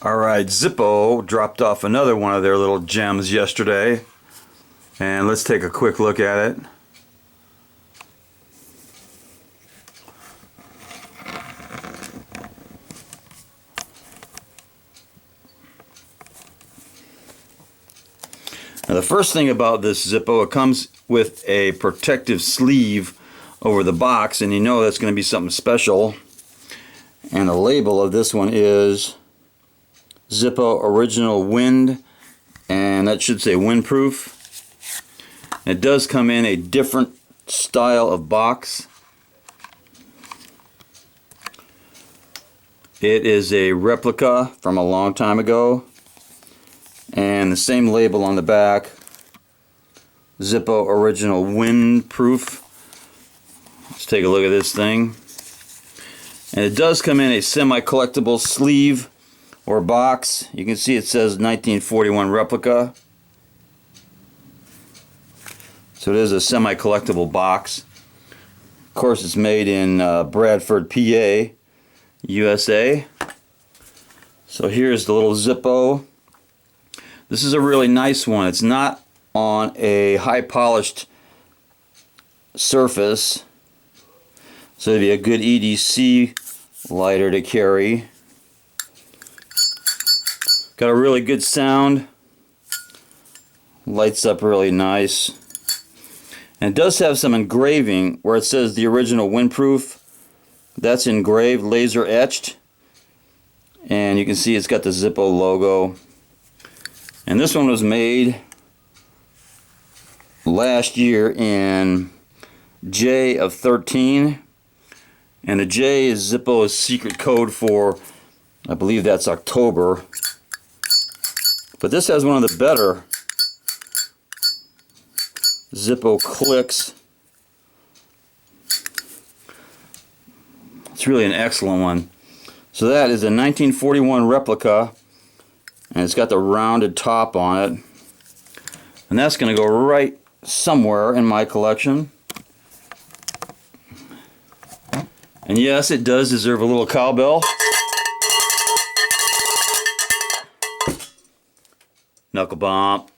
Alright, Zippo dropped off another one of their little gems yesterday, and let's take a quick look at it. Now the first thing about this Zippo, it comes with a protective sleeve over the box, and you know that's going to be something special. And the label of this one is Zippo Original Wind, and that should say windproof. It does come in a different style of box. It is a replica from a long time ago, and the same label on the back, Zippo Original Windproof. Let's take a look at this thing. And it does come in a semi-collectible sleeve or box. You can see it says 1941 replica. So it is a semi-collectible box. Of course, it's made in Bradford, PA, USA. So here's the little Zippo. This is a really nice one. It's not on a high polished surface, so it'd be a good EDC lighter to carry. Got a really good sound, lights up really nice, and it does have some engraving where it says the original windproof. That's engraved, laser etched, and you can see it's got the Zippo logo. And this one was made last year in J of 13, and the J is Zippo's secret code for, I believe that's October. But this has one of the better Zippo clicks. It's really an excellent one. So that is a 1941 replica, and it's got the rounded top on it. And that's going to go right somewhere in my collection. And yes, it does deserve a little cowbell. Knuckle bump.